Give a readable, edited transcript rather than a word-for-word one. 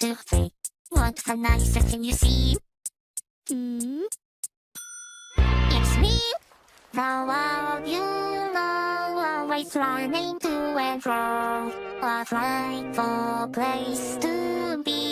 2, 3. What a nice thing you see. It's me, the world you know, always running to and fro. A frightful place to be.